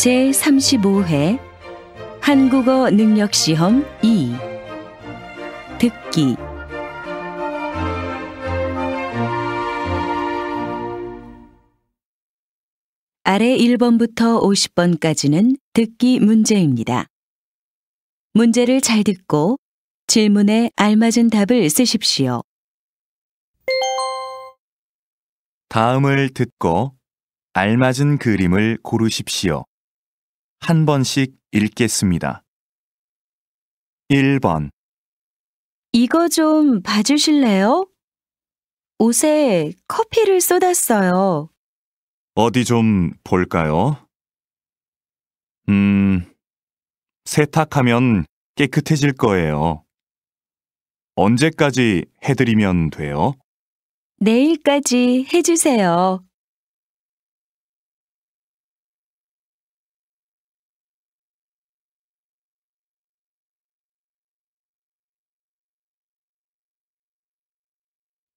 제35회 한국어 능력시험 2 듣기 아래 1번부터 50번까지는 듣기 문제입니다. 문제를 잘 듣고 질문에 알맞은 답을 쓰십시오. 다음을 듣고 알맞은 그림을 고르십시오. 한 번씩 읽겠습니다. 1번. 이거 좀 봐주실래요? 옷에 커피를 쏟았어요. 어디 좀 볼까요? 세탁하면 깨끗해질 거예요. 언제까지 해드리면 돼요? 내일까지 해주세요.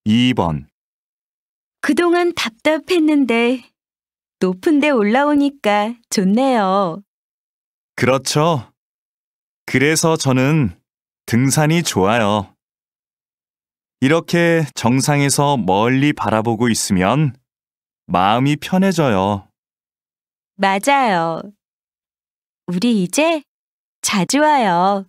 2번. 그동안 답답했는데 높은 데 올라오니까 좋네요. 그렇죠. 그래서 저는 등산이 좋아요. 이렇게 정상에서 멀리 바라보고 있으면 마음이 편해져요. 맞아요. 우리 이제 자주 와요.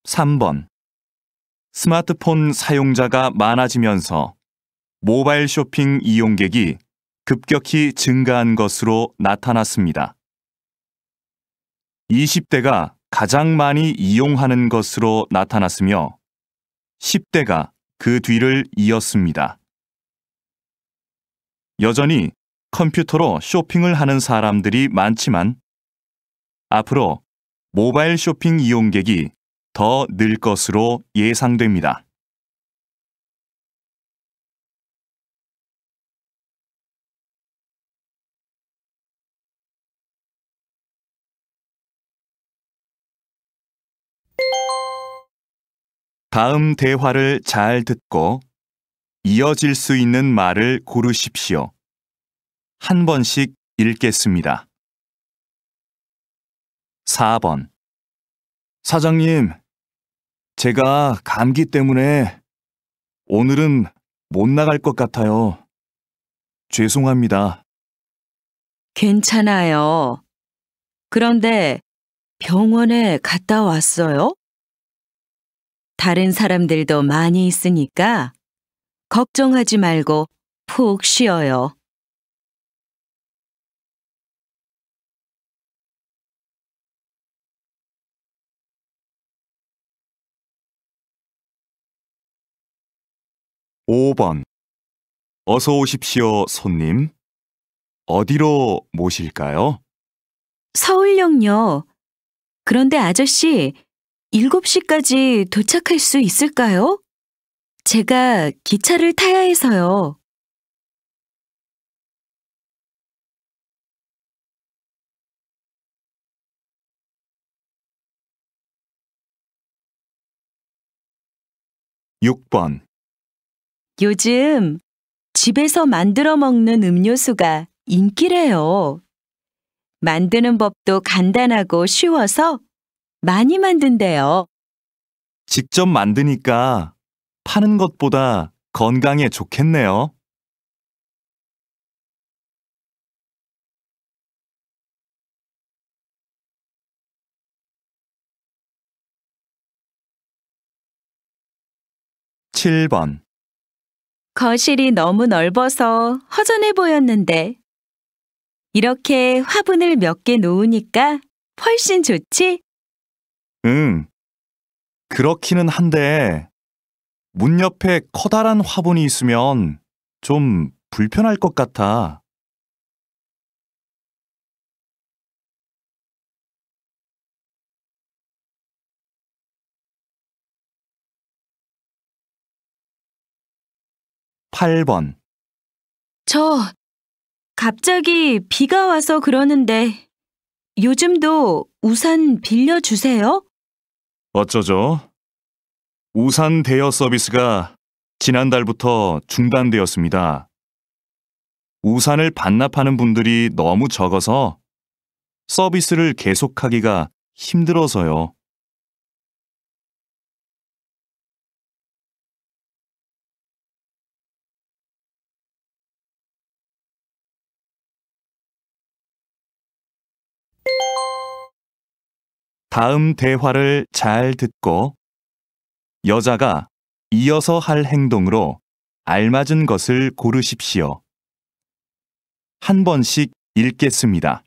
3번. 스마트폰 사용자가 많아지면서 모바일 쇼핑 이용객이 급격히 증가한 것으로 나타났습니다. 20대가 가장 많이 이용하는 것으로 나타났으며 10대가 그 뒤를 이었습니다. 여전히 컴퓨터로 쇼핑을 하는 사람들이 많지만 앞으로 모바일 쇼핑 이용객이 더 늘 것으로 예상됩니다. 다음 대화를 잘 듣고 이어질 수 있는 말을 고르십시오. 한 번씩 읽겠습니다. 4번. 사장님, 제가 감기 때문에 오늘은 못 나갈 것 같아요. 죄송합니다. 괜찮아요. 그런데 병원에 갔다 왔어요? 다른 사람들도 많이 있으니까 걱정하지 말고 푹 쉬어요. 5번. 어서 오십시오, 손님. 어디로 모실까요? 서울역요. 그런데 아저씨, 7시까지 도착할 수 있을까요? 제가 기차를 타야 해서요. 6번. 요즘 집에서 만들어 먹는 음료수가 인기래요. 만드는 법도 간단하고 쉬워서 많이 만든대요. 직접 만드니까 파는 것보다 건강에 좋겠네요. 7번. 거실이 너무 넓어서 허전해 보였는데 이렇게 화분을 몇 개 놓으니까 훨씬 좋지? 응. 그렇기는 한데 문 옆에 커다란 화분이 있으면 좀 불편할 것 같아. 8번. 저 갑자기 비가 와서 그러는데 요즘도 우산 빌려주세요? 어쩌죠? 우산 대여 서비스가 지난달부터 중단되었습니다. 우산을 반납하는 분들이 너무 적어서 서비스를 계속하기가 힘들어서요. 다음 대화를 잘 듣고 여자가 이어서 할 행동으로 알맞은 것을 고르십시오. 한 번씩 읽겠습니다.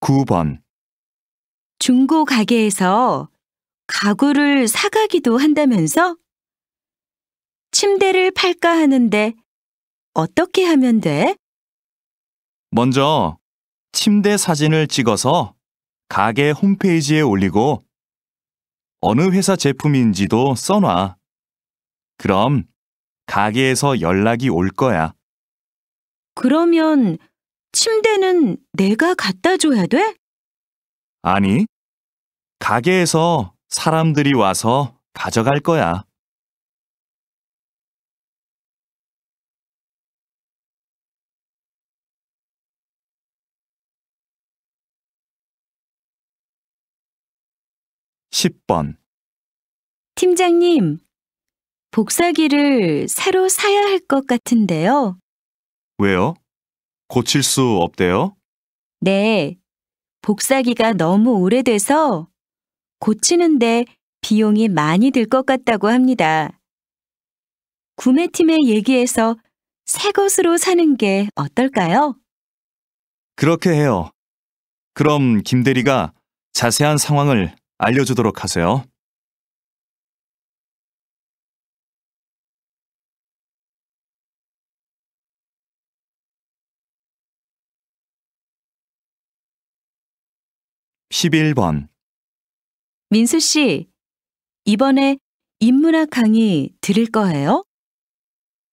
9번. 중고 가게에서 가구를 사가기도 한다면서? 침대를 팔까 하는데 어떻게 하면 돼? 먼저 침대 사진을 찍어서 가게 홈페이지에 올리고 어느 회사 제품인지도 써놔. 그럼 가게에서 연락이 올 거야. 그러면 침대는 내가 갖다 줘야 돼? 아니, 가게에서 사람들이 와서 가져갈 거야. 10번. 팀장님, 복사기를 새로 사야 할 것 같은데요. 왜요? 고칠 수 없대요? 네, 복사기가 너무 오래돼서 고치는데 비용이 많이 들 것 같다고 합니다. 구매팀에 얘기해서 새 것으로 사는 게 어떨까요? 그렇게 해요. 그럼 김 대리가 자세한 상황을 알려주도록 하세요. (11번) 민수 씨, 이번에 인문학 강의 들을 거예요?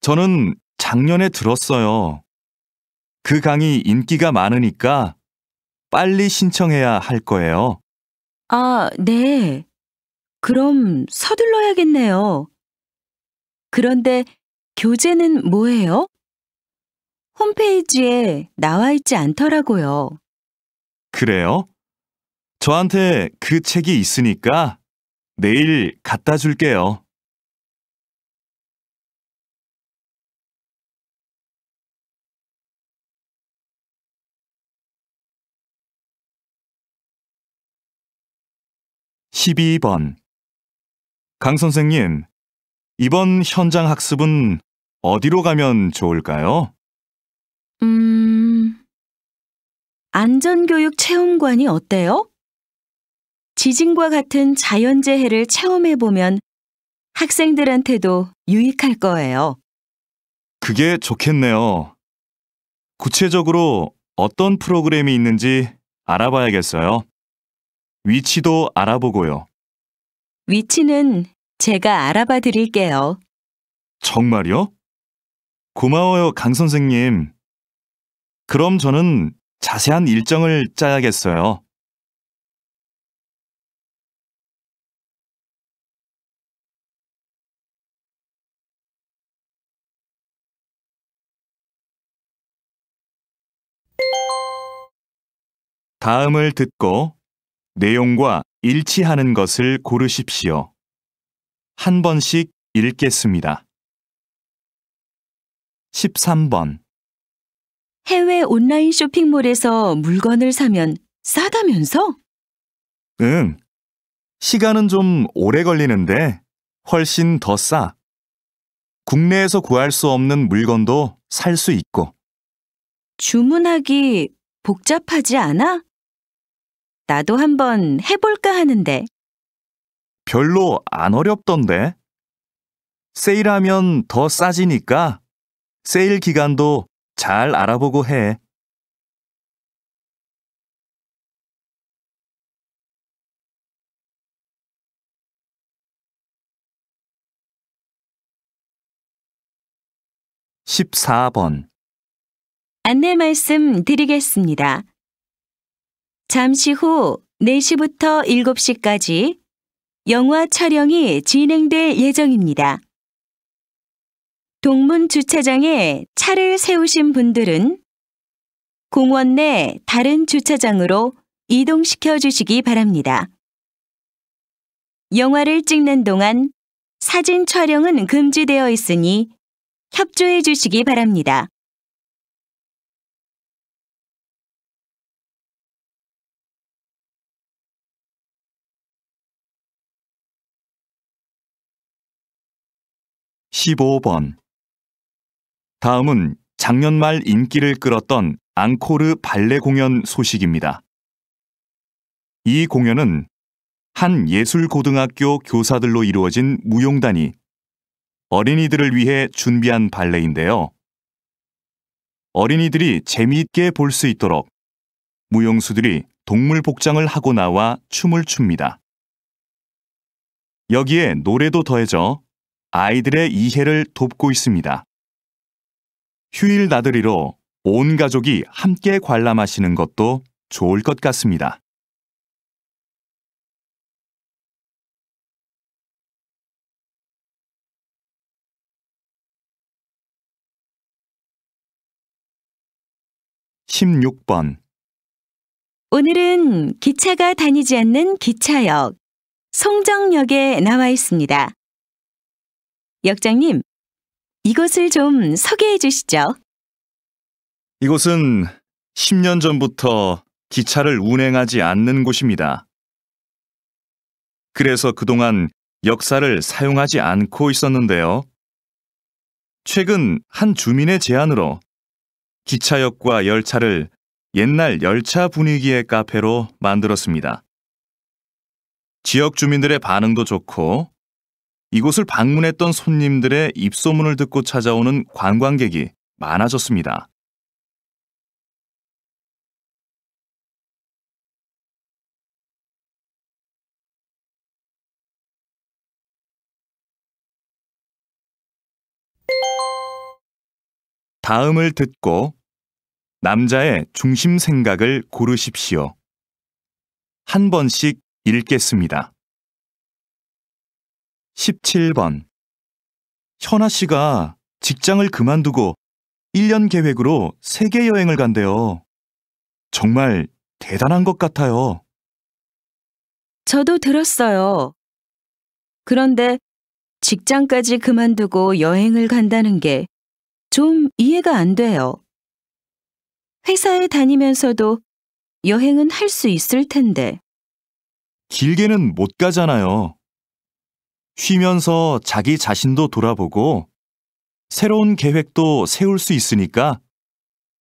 저는 작년에 들었어요. 그 강의 인기가 많으니까 빨리 신청해야 할 거예요. 아, 네. 그럼 서둘러야겠네요. 그런데 교재는 뭐예요? 홈페이지에 나와 있지 않더라고요. 그래요? 저한테 그 책이 있으니까 내일 갖다 줄게요. (12번) 강 선생님, 이번 현장 학습은 어디로 가면 좋을까요? 안전교육 체험관이 어때요? 지진과 같은 자연재해를 체험해보면 학생들한테도 유익할 거예요. 그게 좋겠네요. 구체적으로 어떤 프로그램이 있는지 알아봐야겠어요. 위치도 알아보고요. 위치는 제가 알아봐 드릴게요. 정말요? 고마워요, 강 선생님. 그럼 저는 자세한 일정을 짜야겠어요. 다음을 듣고 내용과 일치하는 것을 고르십시오. 한 번씩 읽겠습니다. 13번. 해외 온라인 쇼핑몰에서 물건을 사면 싸다면서? 응. 시간은 좀 오래 걸리는데 훨씬 더 싸. 국내에서 구할 수 없는 물건도 살 수 있고. 주문하기 복잡하지 않아? 나도 한번 해볼까 하는데. 별로 안 어렵던데. 세일하면 더 싸지니까 세일 기간도 잘 알아보고 해. 14번. 안내 말씀 드리겠습니다. 잠시 후 4시부터 7시까지 영화 촬영이 진행될 예정입니다. 동문 주차장에 차를 세우신 분들은 공원 내 다른 주차장으로 이동시켜 주시기 바랍니다. 영화를 찍는 동안 사진 촬영은 금지되어 있으니 협조해 주시기 바랍니다. (15번) 다음은 작년 말 인기를 끌었던 앙코르 발레 공연 소식입니다. 이 공연은 한 예술고등학교 교사들로 이루어진 무용단이 어린이들을 위해 준비한 발레인데요. 어린이들이 재미있게 볼 수 있도록 무용수들이 동물 복장을 하고 나와 춤을 춥니다. 여기에 노래도 더해져 아이들의 이해를 돕고 있습니다. 휴일 나들이로 온 가족이 함께 관람하시는 것도 좋을 것 같습니다. (16번) 오늘은 기차가 다니지 않는 기차역, 송정역에 나와 있습니다. 역장님, 이곳을 좀 소개해 주시죠. 이곳은 10년 전부터 기차를 운행하지 않는 곳입니다. 그래서 그동안 역사를 사용하지 않고 있었는데요. 최근 한 주민의 제안으로 기차역과 열차를 옛날 열차 분위기의 카페로 만들었습니다. 지역 주민들의 반응도 좋고 이곳을 방문했던 손님들의 입소문을 듣고 찾아오는 관광객이 많아졌습니다. 다음을 듣고 남자의 중심 생각을 고르십시오. 한 번씩 읽겠습니다. 17번. 현아 씨가 직장을 그만두고 1년 계획으로 세계 여행을 간대요. 정말 대단한 것 같아요. 저도 들었어요. 그런데 직장까지 그만두고 여행을 간다는 게 좀 이해가 안 돼요. 회사에 다니면서도 여행은 할 수 있을 텐데. 길게는 못 가잖아요. 쉬면서 자기 자신도 돌아보고 새로운 계획도 세울 수 있으니까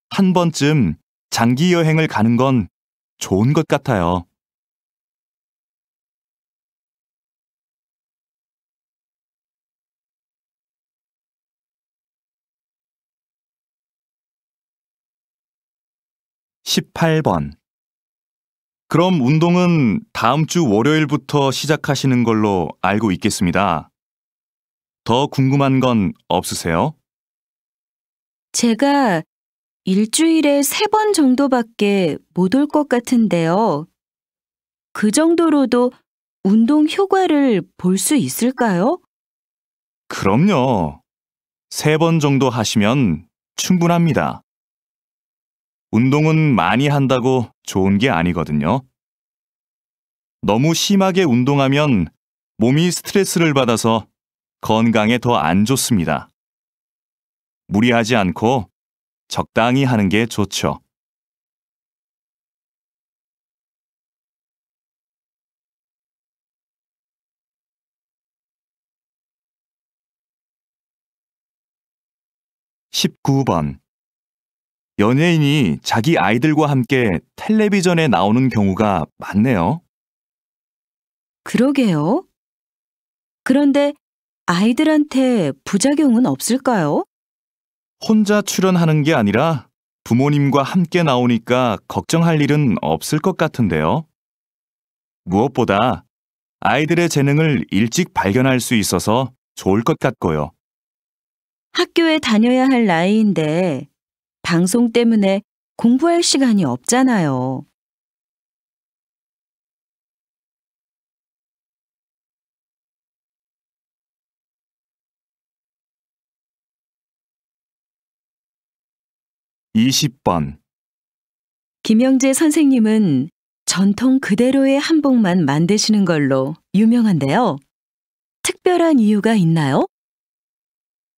한 번쯤 장기 여행을 가는 건 좋은 것 같아요. (18번) 그럼 운동은 다음 주 월요일부터 시작하시는 걸로 알고 있겠습니다. 더 궁금한 건 없으세요? 제가 일주일에 3번 정도밖에 못 올 것 같은데요. 그 정도로도 운동 효과를 볼 수 있을까요? 그럼요. 3번 정도 하시면 충분합니다. 운동은 많이 한다고 좋은 게 아니거든요. 너무 심하게 운동하면 몸이 스트레스를 받아서 건강에 더 안 좋습니다. 무리하지 않고 적당히 하는 게 좋죠. (19번) 연예인이 자기 아이들과 함께 텔레비전에 나오는 경우가 많네요. 그러게요. 그런데 아이들한테 부작용은 없을까요? 혼자 출연하는 게 아니라 부모님과 함께 나오니까 걱정할 일은 없을 것 같은데요. 무엇보다 아이들의 재능을 일찍 발견할 수 있어서 좋을 것 같고요. 학교에 다녀야 할 나이인데 방송 때문에 공부할 시간이 없잖아요. 20번. 김영재 선생님은 전통 그대로의 한복만 만드시는 걸로 유명한데요. 특별한 이유가 있나요?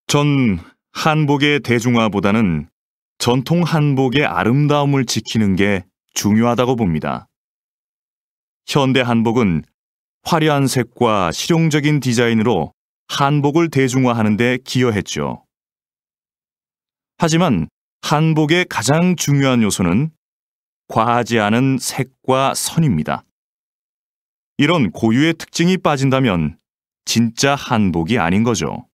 전 한복의 대중화보다는 전통 한복의 아름다움을 지키는 게 중요하다고 봅니다. 현대 한복은 화려한 색과 실용적인 디자인으로 한복을 대중화하는 데 기여했죠. 하지만 한복의 가장 중요한 요소는 과하지 않은 색과 선입니다. 이런 고유의 특징이 빠진다면 진짜 한복이 아닌 거죠.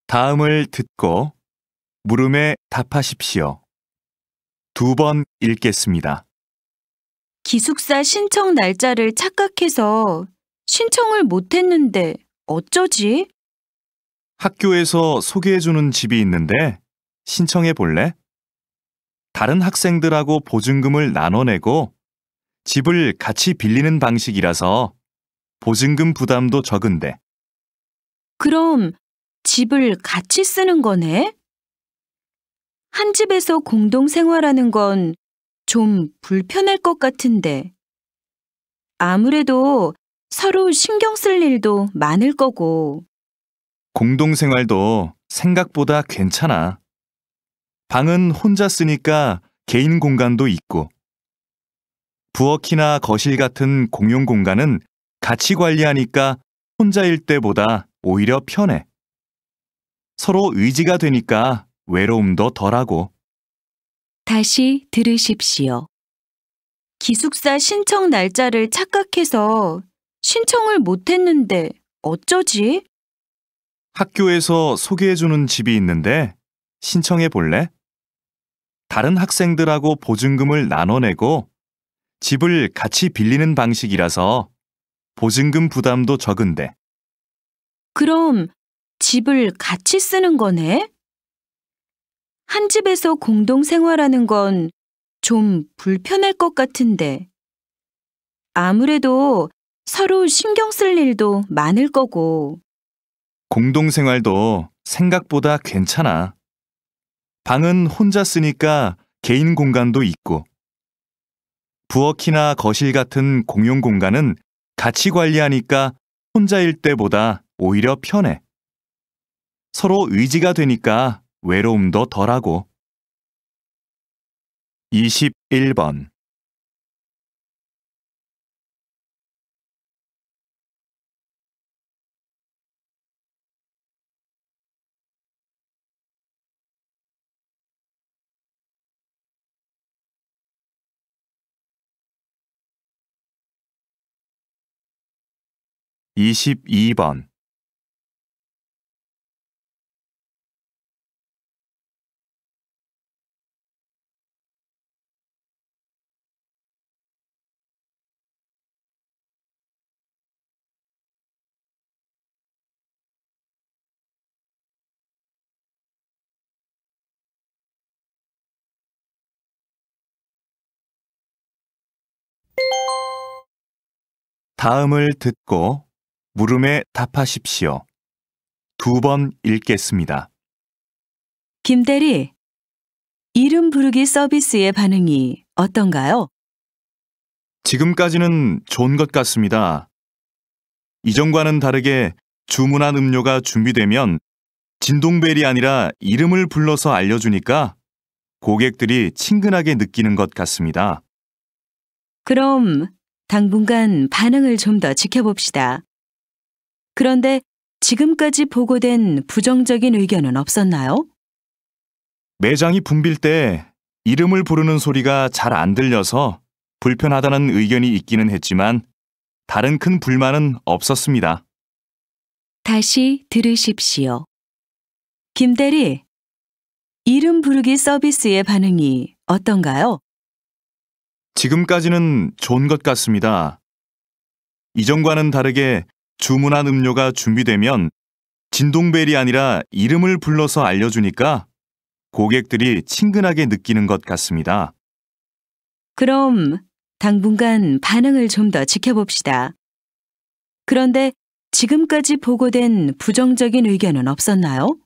다음을 듣고 물음에 답하십시오. 2번 읽겠습니다. 기숙사 신청 날짜를 착각해서 신청을 못했는데 어쩌지? 학교에서 소개해주는 집이 있는데 신청해 볼래? 다른 학생들하고 보증금을 나눠내고 집을 같이 빌리는 방식이라서 보증금 부담도 적은데. 그럼 집을 같이 쓰는 거네? 한 집에서 공동 생활하는 건 좀 불편할 것 같은데. 아무래도 서로 신경 쓸 일도 많을 거고. 공동생활도 생각보다 괜찮아. 방은 혼자 쓰니까 개인 공간도 있고, 부엌이나 거실 같은 공용 공간은 같이 관리하니까 혼자일 때보다 오히려 편해. 서로 의지가 되니까 외로움도 덜하고. 다시 들으십시오. 기숙사 신청 날짜를 착각해서 신청을 못했는데 어쩌지? 학교에서 소개해주는 집이 있는데 신청해 볼래? 다른 학생들하고 보증금을 나눠내고 집을 같이 빌리는 방식이라서 보증금 부담도 적은데. 그럼 집을 같이 쓰는 거네? 한 집에서 공동 생활하는 건 좀 불편할 것 같은데. 아무래도 서로 신경 쓸 일도 많을 거고. 공동생활도 생각보다 괜찮아. 방은 혼자 쓰니까 개인 공간도 있고, 부엌이나 거실 같은 공용 공간은 같이 관리하니까 혼자일 때보다 오히려 편해. 서로 의지가 되니까 외로움도 덜하고. 21번. (22번) 다음을 듣고 물음에 답하십시오. 2번 읽겠습니다. 김대리, 이름 부르기 서비스의 반응이 어떤가요? 지금까지는 좋은 것 같습니다. 이전과는 다르게 주문한 음료가 준비되면 진동벨이 아니라 이름을 불러서 알려주니까 고객들이 친근하게 느끼는 것 같습니다. 그럼 당분간 반응을 좀 더 지켜봅시다. 그런데 지금까지 보고된 부정적인 의견은 없었나요? 매장이 붐빌 때 이름을 부르는 소리가 잘 안 들려서 불편하다는 의견이 있기는 했지만 다른 큰 불만은 없었습니다. 다시 들으십시오. 김대리, 이름 부르기 서비스의 반응이 어떤가요? 지금까지는 좋은 것 같습니다. 이전과는 다르게 주문한 음료가 준비되면 진동벨이 아니라 이름을 불러서 알려주니까 고객들이 친근하게 느끼는 것 같습니다. 그럼 당분간 반응을 좀 더 지켜봅시다. 그런데 지금까지 보고된 부정적인 의견은 없었나요?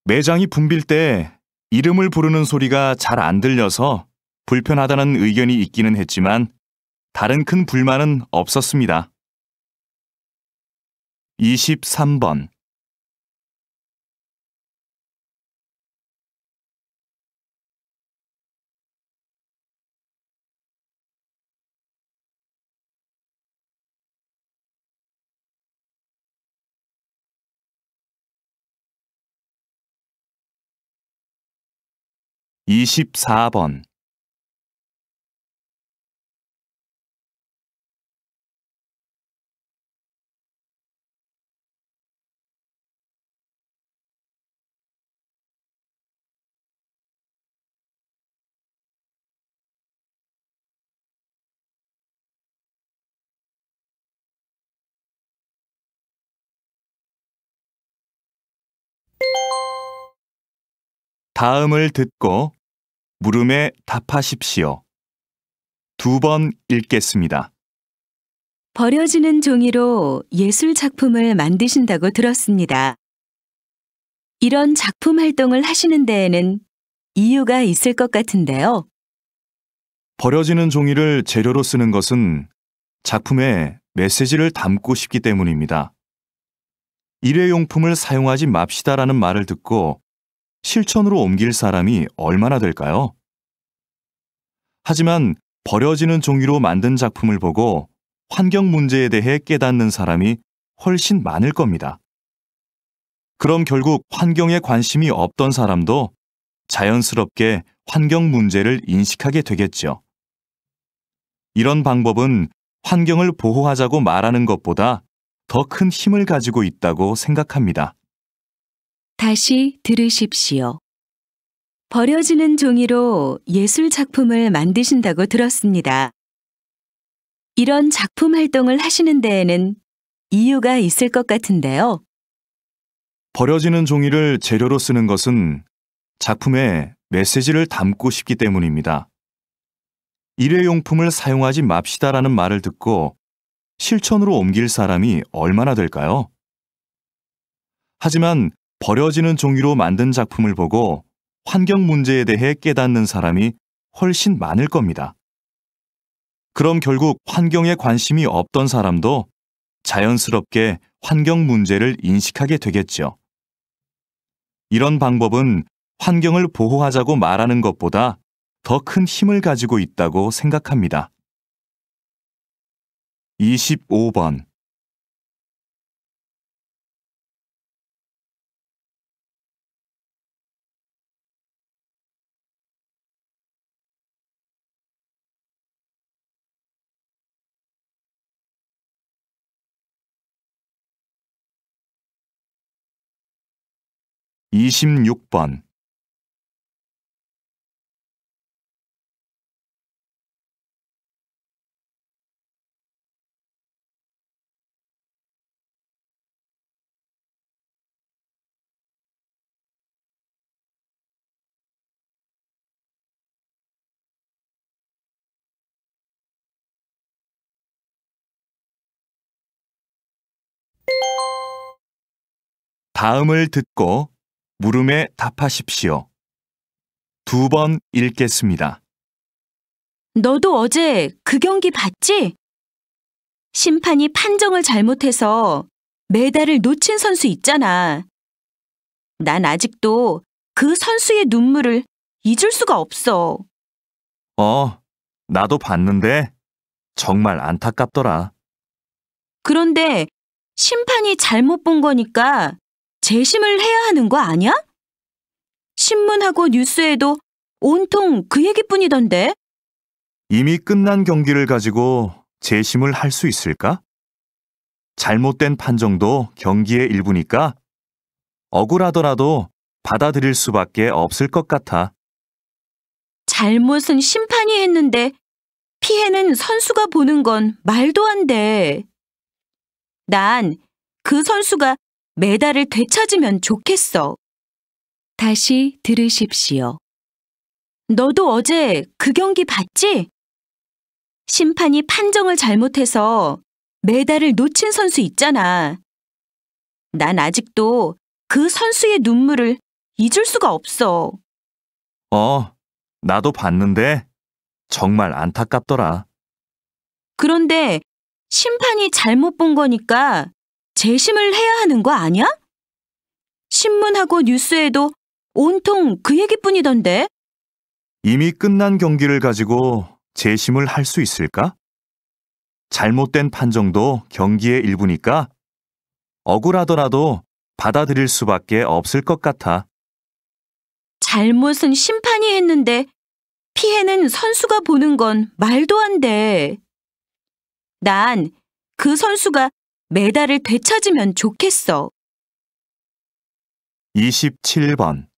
매장이 붐빌 때 이름을 부르는 소리가 잘 안 들려서 불편하다는 의견이 있기는 했지만 다른 큰 불만은 없었습니다. 23번. 24번. '다음을 듣고 물음에 답하십시오. 2번 읽겠습니다. 버려지는 종이로 예술 작품을 만드신다고 들었습니다. 이런 작품 활동을 하시는 데에는 이유가 있을 것 같은데요. 버려지는 종이를 재료로 쓰는 것은 작품에 메시지를 담고 싶기 때문입니다. 일회용품을 사용하지 맙시다라는 말을 듣고 실천으로 옮길 사람이 얼마나 될까요? 하지만 버려지는 종이로 만든 작품을 보고 환경 문제에 대해 깨닫는 사람이 훨씬 많을 겁니다. 그럼 결국 환경에 관심이 없던 사람도 자연스럽게 환경 문제를 인식하게 되겠죠. 이런 방법은 환경을 보호하자고 말하는 것보다 더 큰 힘을 가지고 있다고 생각합니다. 다시 들으십시오. 버려지는 종이로 예술 작품을 만드신다고 들었습니다. 이런 작품 활동을 하시는 데에는 이유가 있을 것 같은데요. 버려지는 종이를 재료로 쓰는 것은 작품에 메시지를 담고 싶기 때문입니다. 일회용품을 사용하지 맙시다라는 말을 듣고 실천으로 옮길 사람이 얼마나 될까요? 하지만 버려지는 종이로 만든 작품을 보고 환경 문제에 대해 깨닫는 사람이 훨씬 많을 겁니다. 그럼 결국 환경에 관심이 없던 사람도 자연스럽게 환경 문제를 인식하게 되겠죠. 이런 방법은 환경을 보호하자고 말하는 것보다 더 큰 힘을 가지고 있다고 생각합니다. 25번. 26번. '다음을 듣고 물음에 답하십시오. 2번 읽겠습니다. 너도 어제 그 경기 봤지? 심판이 판정을 잘못해서 메달을 놓친 선수 있잖아. 난 아직도 그 선수의 눈물을 잊을 수가 없어. 나도 봤는데 정말 안타깝더라. 그런데 심판이 잘못 본 거니까 재심을 해야 하는 거 아니야? 신문하고 뉴스에도 온통 그 얘기뿐이던데. 이미 끝난 경기를 가지고 재심을 할 수 있을까? 잘못된 판정도 경기의 일부니까 억울하더라도 받아들일 수밖에 없을 것 같아. 잘못은 심판이 했는데 피해는 선수가 보는 건 말도 안 돼. 난 그 선수가 메달을 되찾으면 좋겠어. 다시 들으십시오. 너도 어제 그 경기 봤지? 심판이 판정을 잘못해서 메달을 놓친 선수 있잖아. 난 아직도 그 선수의 눈물을 잊을 수가 없어. 나도 봤는데 정말 안타깝더라. 그런데 심판이 잘못 본 거니까 재심을 해야 하는 거 아니야? 신문하고 뉴스에도 온통 그 얘기뿐이던데. 이미 끝난 경기를 가지고 재심을 할 수 있을까? 잘못된 판정도 경기의 일부니까 억울하더라도 받아들일 수밖에 없을 것 같아. 잘못은 심판이 했는데 피해는 선수가 보는 건 말도 안 돼. 난 그 선수가 메달을 되찾으면 좋겠어. 27번.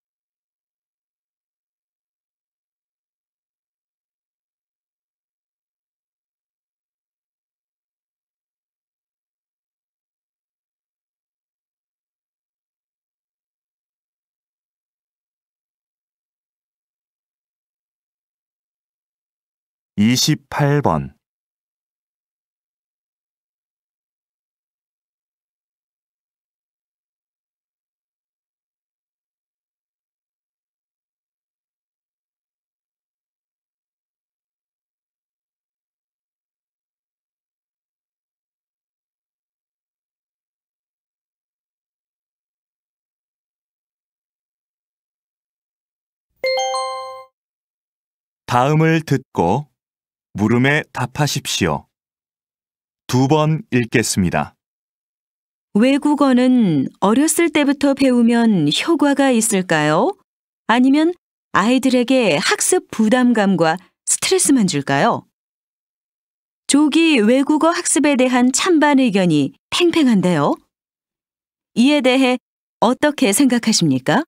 이십팔 번. 다음을 듣고 물음에 답하십시오. 2번 읽겠습니다. 외국어는 어렸을 때부터 배우면 효과가 있을까요? 아니면 아이들에게 학습 부담감과 스트레스만 줄까요? 조기 외국어 학습에 대한 찬반 의견이 팽팽한데요. 이에 대해 어떻게 생각하십니까?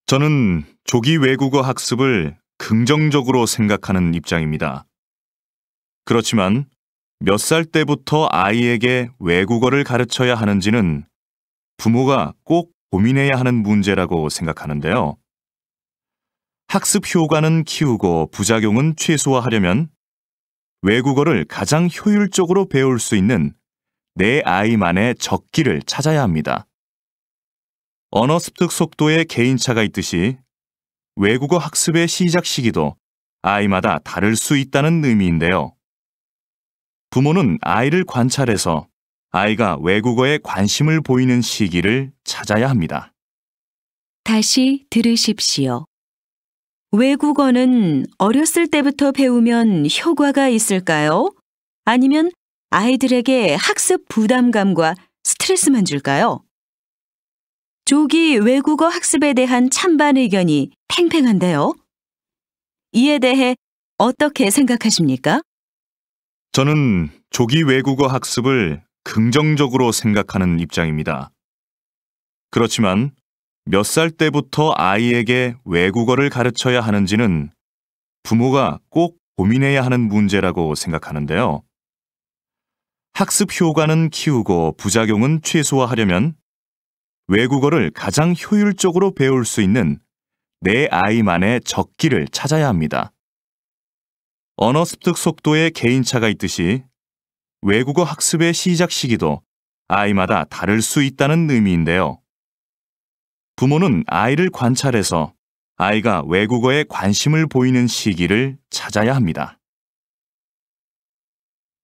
저는 조기 외국어 학습을 긍정적으로 생각하는 입장입니다. 그렇지만 몇 살 때부터 아이에게 외국어를 가르쳐야 하는지는 부모가 꼭 고민해야 하는 문제라고 생각하는데요. 학습 효과는 키우고 부작용은 최소화하려면 외국어를 가장 효율적으로 배울 수 있는 내 아이만의 적기를 찾아야 합니다. 언어 습득 속도에 개인차가 있듯이 외국어 학습의 시작 시기도 아이마다 다를 수 있다는 의미인데요. 부모는 아이를 관찰해서 아이가 외국어에 관심을 보이는 시기를 찾아야 합니다. 다시 들으십시오. 외국어는 어렸을 때부터 배우면 효과가 있을까요? 아니면 아이들에게 학습 부담감과 스트레스만 줄까요? 조기 외국어 학습에 대한 찬반 의견이 팽팽한데요. 이에 대해 어떻게 생각하십니까? 저는 조기 외국어 학습을 긍정적으로 생각하는 입장입니다. 그렇지만 몇 살 때부터 아이에게 외국어를 가르쳐야 하는지는 부모가 꼭 고민해야 하는 문제라고 생각하는데요. 학습 효과는 키우고 부작용은 최소화하려면 외국어를 가장 효율적으로 배울 수 있는 내 아이만의 적기를 찾아야 합니다. 언어 습득 속도에 개인차가 있듯이 외국어 학습의 시작 시기도 아이마다 다를 수 있다는 의미인데요. 부모는 아이를 관찰해서 아이가 외국어에 관심을 보이는 시기를 찾아야 합니다.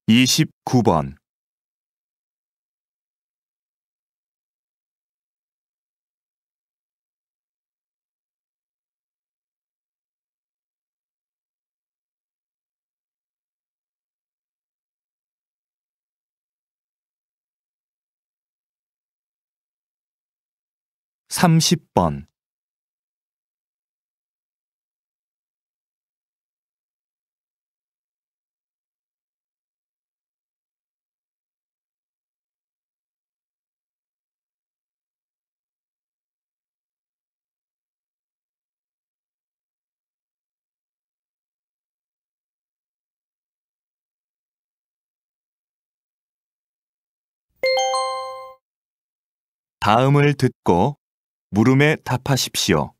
29번. 삼십 번. 다음을 듣고 물음에 답하십시오.